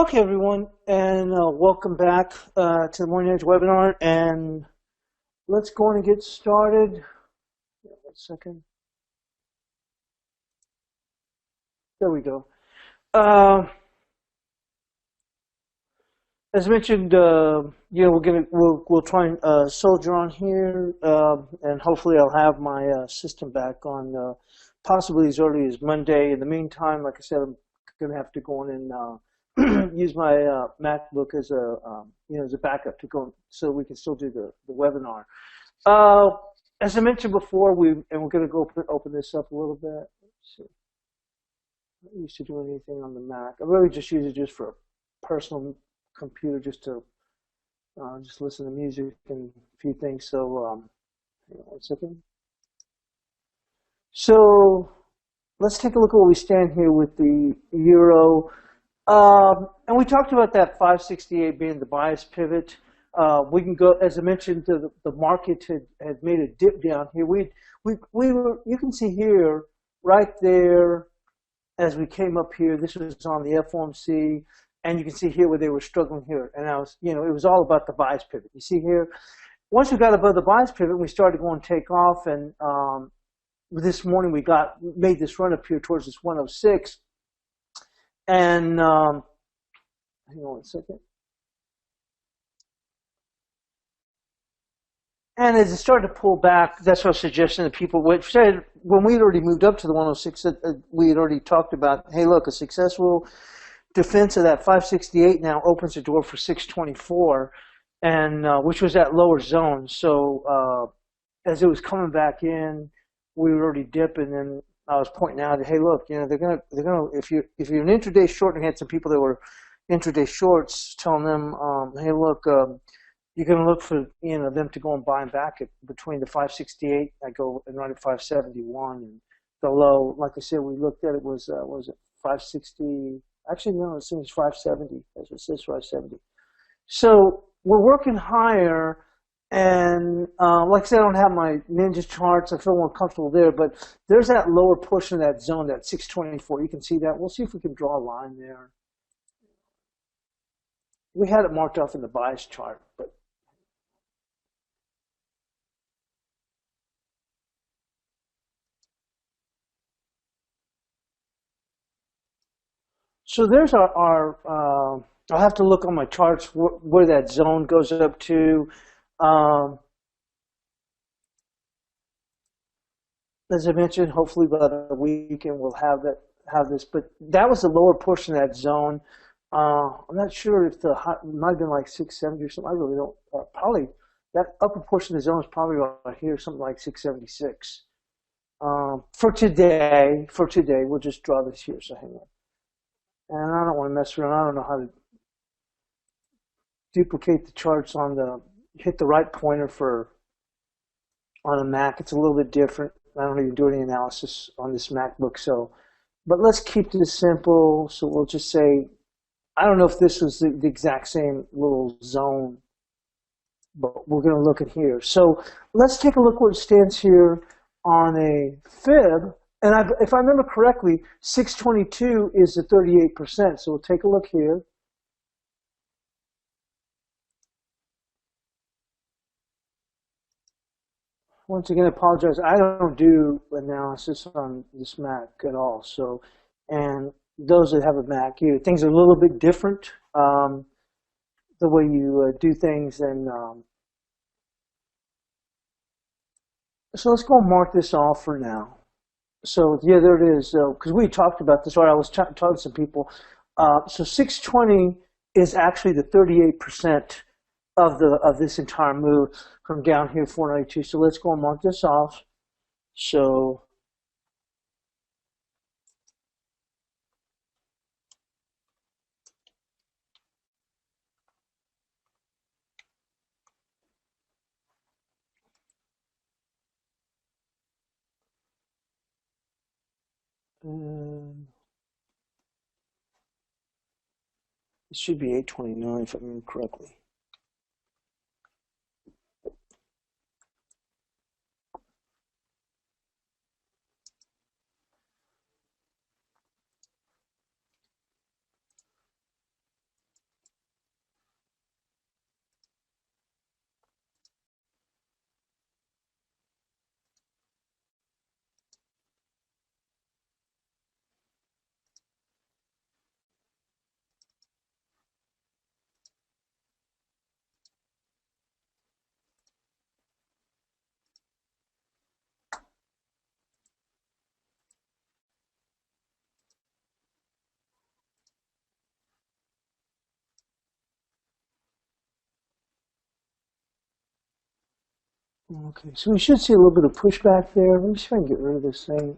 Okay, everyone, and welcome back to the Morning Edge webinar. And let's go on and get started. Yeah, 1 second. There we go. As mentioned, we'll try and soldier on here, and hopefully I'll have my system back on possibly as early as Monday. In the meantime, like I said, I'm going to have to go in and use my MacBook as a backup to go so we can still do the webinar. As I mentioned before, we're going to go open this up a little bit. Let's see. I'm not used to doing anything on the Mac. I really just use it just for a personal computer, just to just listen to music and a few things. So hang on 1 second. So let's take a look at where we stand here with the euro. And we talked about that 568 being the bias pivot. We can go, as I mentioned, the market had made a dip down here. We were, you can see here, right there, as we came up here. This was on the FOMC, and you can see here where they were struggling here. And it was all about the bias pivot. You see here, once we got above the bias pivot, we started going take off, and this morning we made this run up here towards this 106. And hang on 1 second. And as it started to pull back, that's what I was suggesting to people. When we had already moved up to the 106, we had already talked about, hey, look, a successful defense of that 568 now opens the door for 624, and which was that lower zone. So as it was coming back in, we were already dipping, and I was pointing out, hey, look, they're gonna if you're an intraday short, and I had some people that were intraday shorts, telling them, hey, look, you're going to look for them to go and buy them back at between the 568. I go and run at 571, and the low, like I said, we looked at it was 560. Actually, no, it seems 570. As it says, 570. So we're working higher, and like I said, I don't have my ninja charts. I feel more comfortable there, but there's that lower portion of that zone, that 624. You can see that. We'll see if we can draw a line there. We had it marked off in the bias chart, but so there's our I'll have to look on my charts where that zone goes up to. As I mentioned, hopefully about a week and we'll have this, but that was the lower portion of that zone. I'm not sure if it might have been like 670 or something. I really don't. Probably that upper portion of the zone is probably right here, something like 676. For today, we'll just draw this here. So hang on. And I don't want to mess around. I don't know how to duplicate the charts hit the right pointer on a Mac. It's a little bit different. I don't even do any analysis on this MacBook. But let's keep this simple. So we'll just say, I don't know if this was the exact same little zone, but we're going to look at here. So let's take a look where it stands here on a fib. And if I remember correctly, 622 is the 38%. So we'll take a look here. Once again, I apologize. I don't do analysis on this Mac at all. So, and those that have a Mac, things are a little bit different. The way you do things, and so let's go and mark this off for now. So yeah, there it is. Because we talked about this, right? I was talking to some people. So 620 is actually the 38% of this entire move from down here 492. So let's go and mark this off. So it should be 829 if I remember correctly. Okay, so we should see a little bit of pushback there. Let me see if I can get rid of this thing.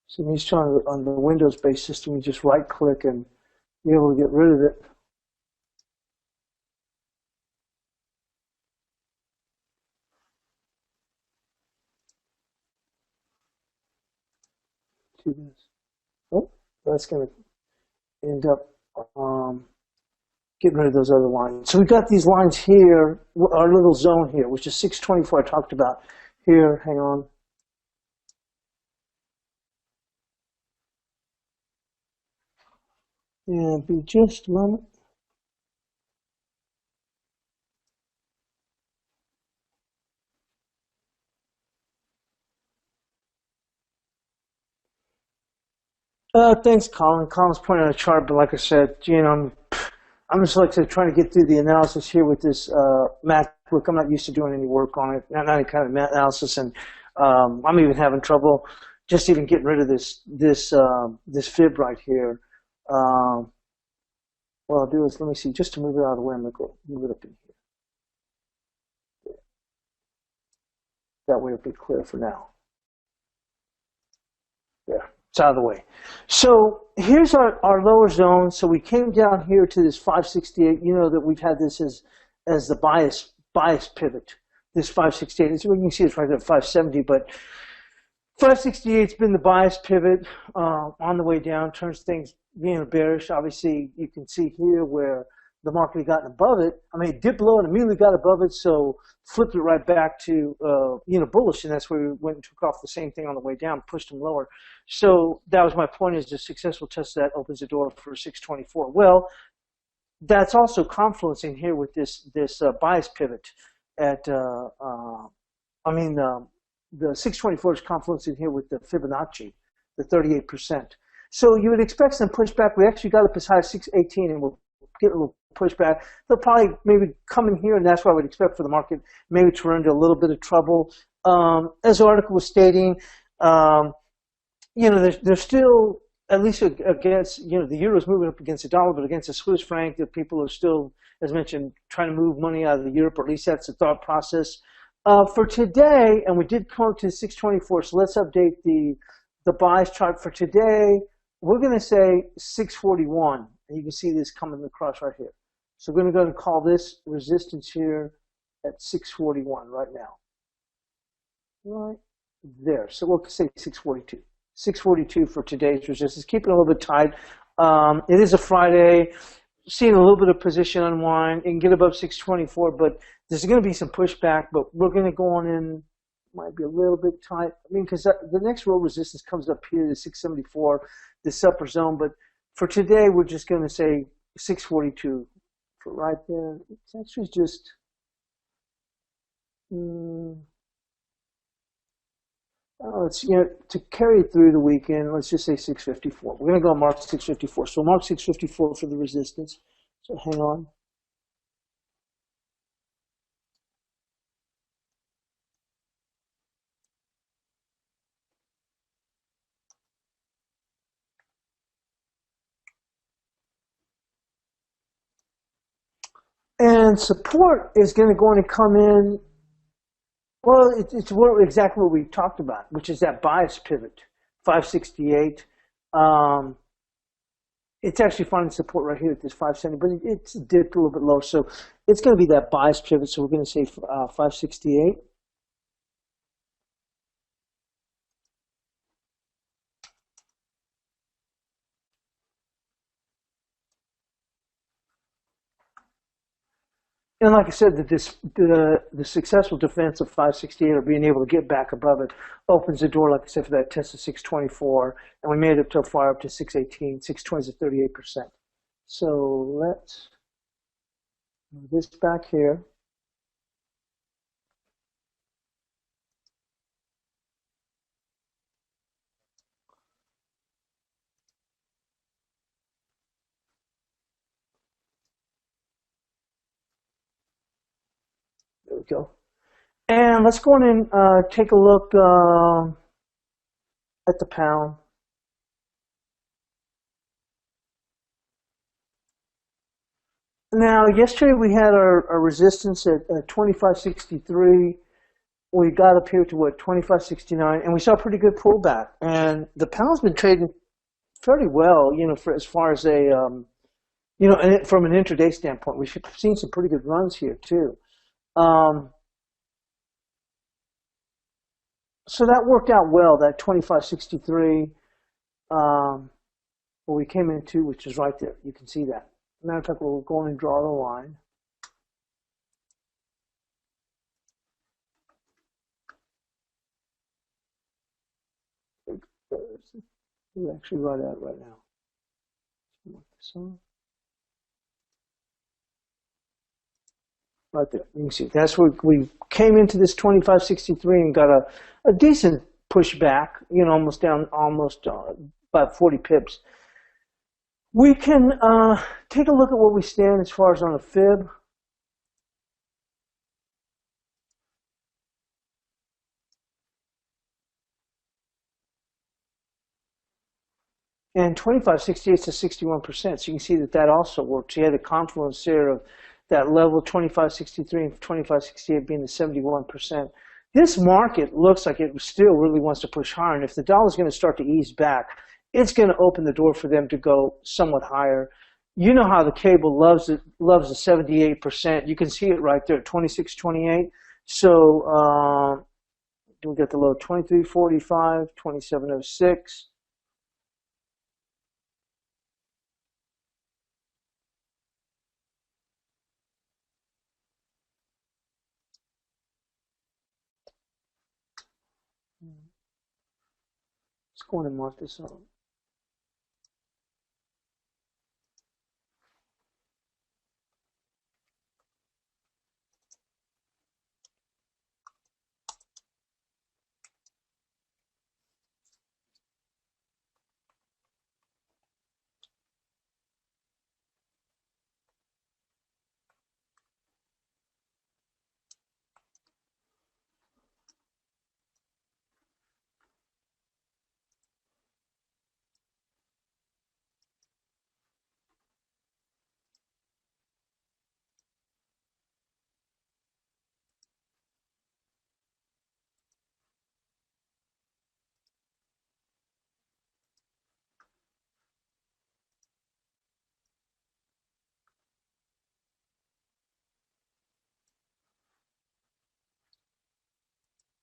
So he's trying to, on the Windows-based system, you just right-click and be able to get rid of it. See this? Oh, that's going to end up getting rid of those other lines. So we got these lines here, our little zone here, which is 624 I talked about. Here, hang on. Yeah, be just a moment. Thanks, Colin. Colin's pointing out a chart, but like I said, I'm just like I said, trying to get through the analysis here with this MacBook. I'm not used to doing any work on it, not any kind of analysis, and I'm even having trouble just even getting rid of this fib right here. What I'll do is, let me see, just to move it out of the way, I'm going to go move it up in here. That way it'll be clear for now. There, it's out of the way. So here's our lower zone. So we came down here to this 568. You know that we've had this as the bias pivot. This 568. As you can see, it's right at 570, but 568's been the bias pivot on the way down, turns things being bearish. Obviously, you can see here where the market had gotten above it. I mean, it dipped low and immediately got above it, so flipped it right back to bullish, and that's where we went and took off the same thing on the way down, pushed them lower. So that was my point: is the successful test of that opens the door for 624. Well, that's also confluencing here with this bias pivot at the 624 is confluencing here with the Fibonacci, the 38%. So you would expect some pushback. We actually got up as high as 618, and we'll get a little pushback. They'll probably maybe come in here, and that's what I would expect for the market, maybe to run into a little bit of trouble. As the article was stating, there's still, at least against, the euro is moving up against the dollar, but against the Swiss franc, the people are still, as mentioned, trying to move money out of Europe, or at least that's the thought process. For today, and we did come up to 624, so let's update the bias chart for today. We're going to say 641, and you can see this coming across right here. So we're going to go ahead and call this resistance here at 641 right now. Right there. So we'll say 642. 642 for today's resistance. Keep it a little bit tight. It is a Friday. Seeing a little bit of position unwind. It can get above 624, but there's going to be some pushback, but we're going to go on in. Might be a little bit tight. I mean, because the next row resistance comes up here to 674, this upper zone. But for today, we're just going to say 642 for right there. It's actually just let's to carry it through the weekend. Let's just say 654. We're going to go mark 654. So mark 654 for the resistance. So hang on. And support is going to come in. Well, it's exactly what we talked about, which is that bias pivot, 568. It's actually finding support right here at this 570, but it's dipped a little bit lower. So it's going to be that bias pivot. So we're going to say 568. And like I said, the successful defense of 568 or being able to get back above it opens the door, like I said, for that test of 624. And we made it so far up to 618. 620 is at 38%. So let's move this back here. There we go. And let's go in and take a look at the pound. Now, yesterday we had our resistance at 25.63. We got up here to what, 25.69, and we saw a pretty good pullback. And the pound's been trading fairly well, you know, for as far as a you know, and from an intraday standpoint, we've seen some pretty good runs here too. So that worked out well. That 25.63, where we came into, which is right there. You can see that. Matter of fact, we'll go in and draw the line. We're actually right at it right now. Right there, you can see that's where we came into this 25.63 and got a decent pushback, you know, almost down, about 40 pips. We can take a look at where we stand as far as on a fib. And 25.68 to 61%. So you can see that that also works. You had a confluence there of that level 25.63 and 25.68 being the 71%. This market looks like it still really wants to push higher. And if the dollar is going to start to ease back, it's going to open the door for them to go somewhat higher. You know how the cable loves it, loves the 78%. You can see it right there, 26.28. So we got the low 23.45, 27.06. Let's go ahead and mark this up.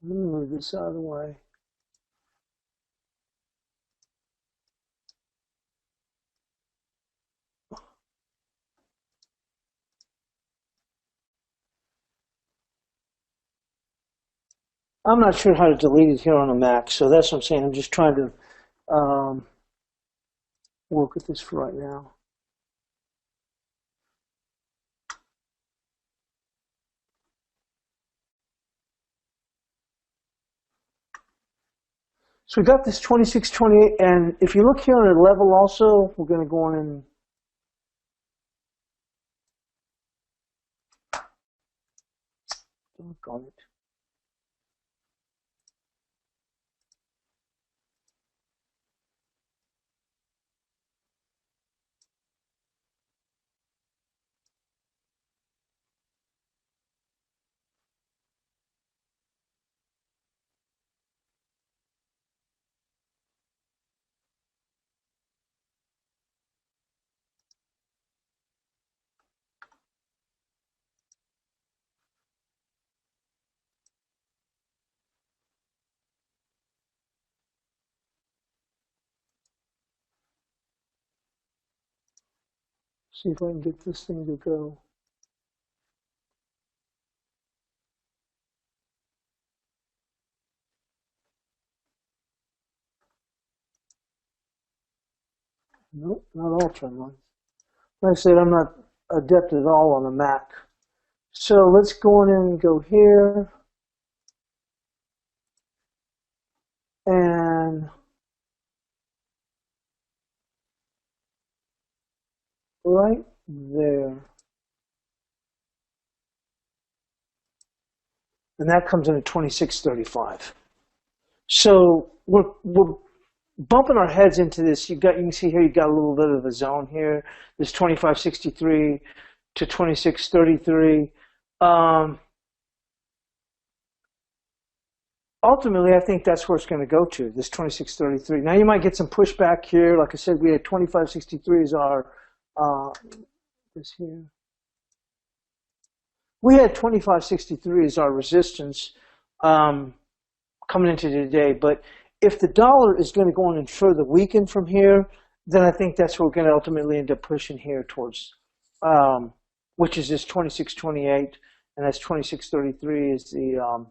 Let me move this out of the way. I'm not sure how to delete it here on a Mac, so that's what I'm saying. I'm just trying to work with this for right now. So we got this 26.28, and if you look here on the level also, we're going to go on and doggone it. See if I can get this thing to go. Nope, not all trend lines. Like I said, I'm not adept at all on a Mac. So let's go in and go here. And right there. and that comes in at 26.35. So we're bumping our heads into this. You can see here, you got a little bit of a zone here. This 25.63 to 26.33. Ultimately, I think that's where it's going to go to, this 26.33. Now you might get some pushback here. Like I said, we had 25.63 as our this here. We had 25.63 as our resistance coming into today. But if the dollar is going to go on and further weaken from here, then I think that's what we're going to ultimately end up pushing here towards, which is this 26.28, and that's 26.33 is the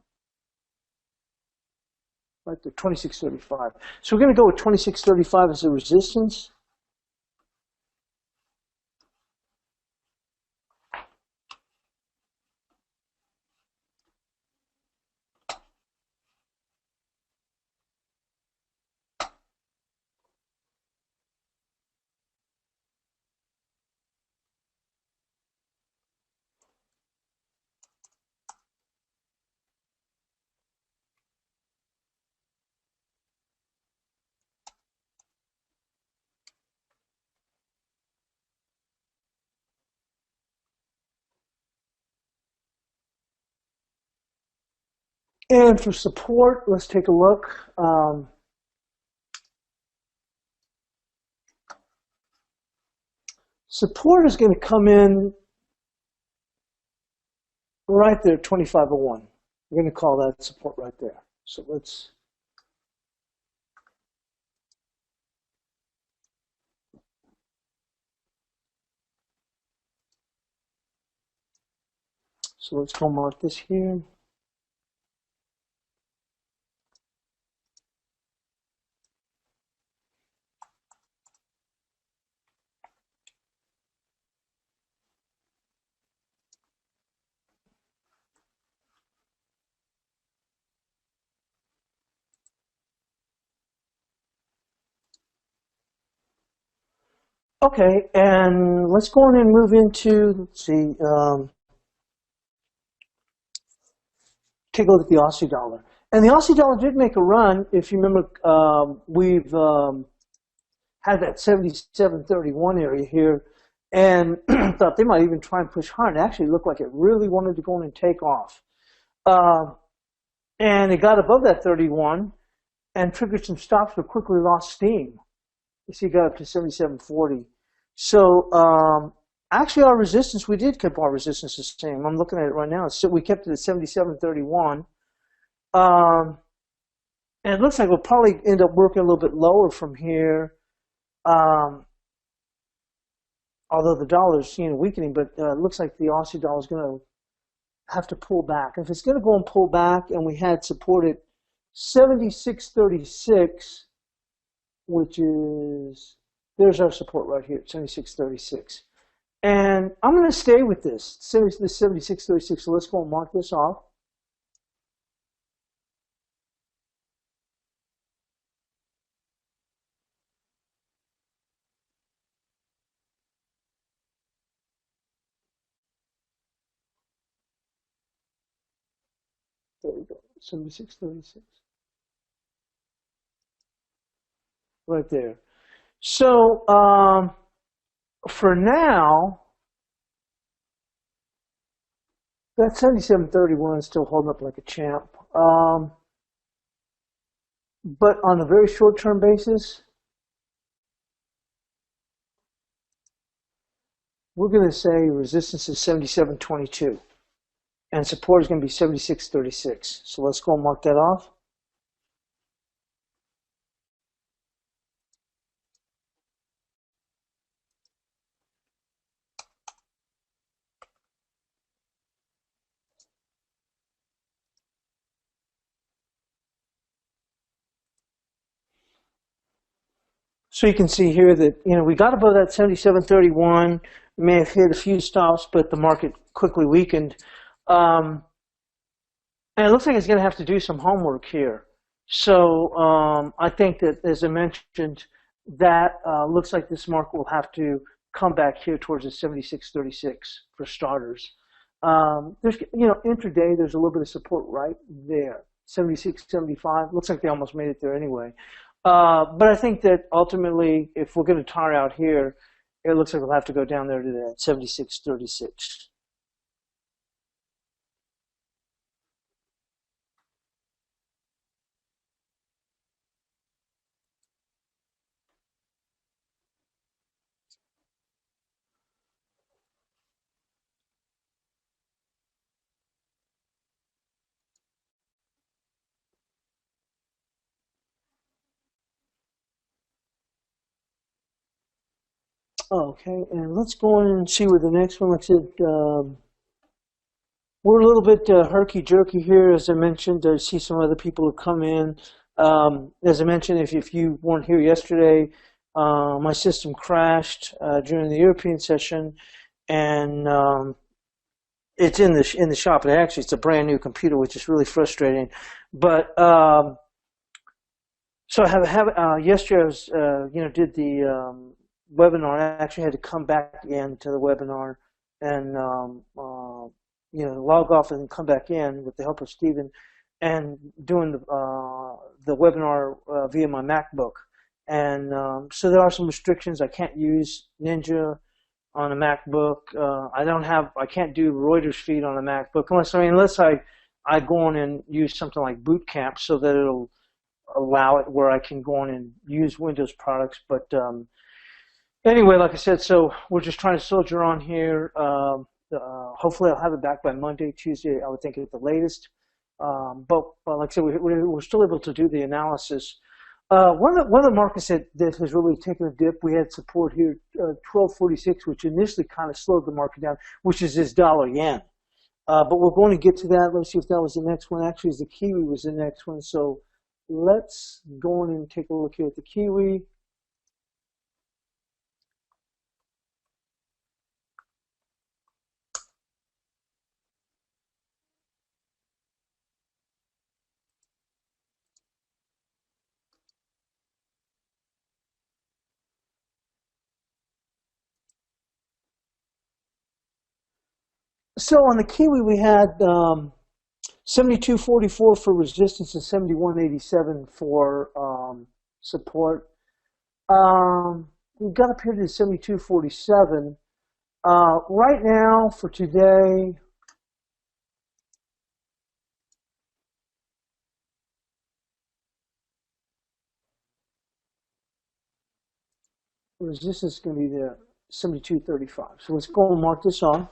right there, 26.35. So we're going to go with 26.35 as a resistance. And for support, let's take a look. Support is going to come in right there, 25.01. We're going to call that support right there. So let's go mark this here. Okay, and let's go on and move into, let's see, take a look at the Aussie dollar. And the Aussie dollar did make a run. If you remember, we've had that 77.31 area here, and thought they might even try and push hard. It actually looked like it really wanted to go in and take off. And it got above that 31 and triggered some stops, but quickly lost steam. You see, it got up to 77.40. So actually, our resistance, we did keep our resistance the same. I'm looking at it right now. So we kept it at 77.31. And it looks like we'll probably end up working a little bit lower from here. Although the dollar is weakening, but it looks like the Aussie dollar is going to have to pull back. If it's going to go and pull back, and we had supported 76.36, which is, there's our support right here, 76.36. And I'm going to stay with this 76.36. So let's go and mark this off. There we go, 76.36. Right there. So for now, that 77.31 is still holding up like a champ. But on a very short-term basis, we're going to say resistance is 77.22. And support is going to be 76.36. So let's go and mark that off. So you can see here that, we got above that 77.31. We may have hit a few stops, but the market quickly weakened. And it looks like it's going to have to do some homework here. So I think that, as I mentioned, that looks like this market will have to come back here towards the 76.36 for starters. There's, intraday, there's a little bit of support right there. 76, 75. Looks like they almost made it there anyway. But I think that ultimately, if we're going to tire out here, it looks like we'll have to go down there to that 76.36. Okay, and let's go in and see where the next one. Like I said, we're a little bit herky-jerky here, as I mentioned. I see some other people have come in. As I mentioned, if you weren't here yesterday, my system crashed during the European session, and it's in the shop. And actually, it's a brand new computer, which is really frustrating. But so I have yesterday I was did the webinar. I actually had to come back into the webinar and log off and come back in with the help of Stephen, and doing the webinar via my MacBook. And so there are some restrictions. I can't use Ninja on a MacBook. I can't do Reuters feed on a MacBook unless I go on and use something like Boot Camp, so that it'll allow it where I can go on and use Windows products. But anyway, like I said, so we're just trying to soldier on here. Hopefully I'll have it back by Monday, Tuesday, I would think at the latest. But like I said, we're still able to do the analysis. One of the markets that has really taken a dip, we had support here, 1246, which initially kind of slowed the market down, which is this dollar yen. But we're going to get to that. Let's see if that was the next one. Actually, the Kiwi was the next one. So let's go in and take a look here at the Kiwi. So on the Kiwi, we had 72.44 for resistance and 71.87 for support. We got up here to 72.47. Right now, for today, resistance is going to be there, 72.35. So let's go and mark this on.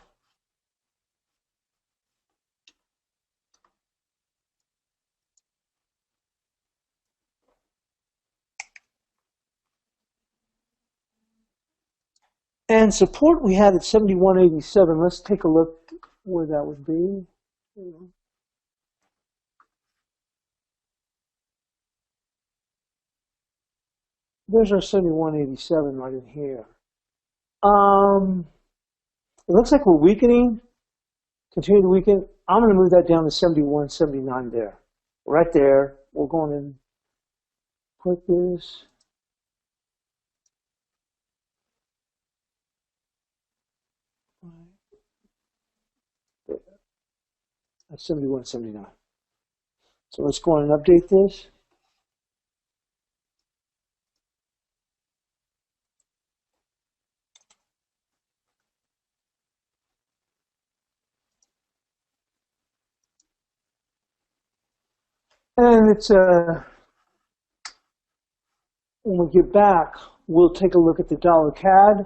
And support we had at 71.87. Let's take a look where that would be. There's our 71.87 right in here. It looks like we're weakening. Continue to weaken. I'm going to move that down to 71.79 there. Right there. We're going to click this. That's 71.79. So let's go on and update this. And it's when we get back, we'll take a look at the dollar CAD.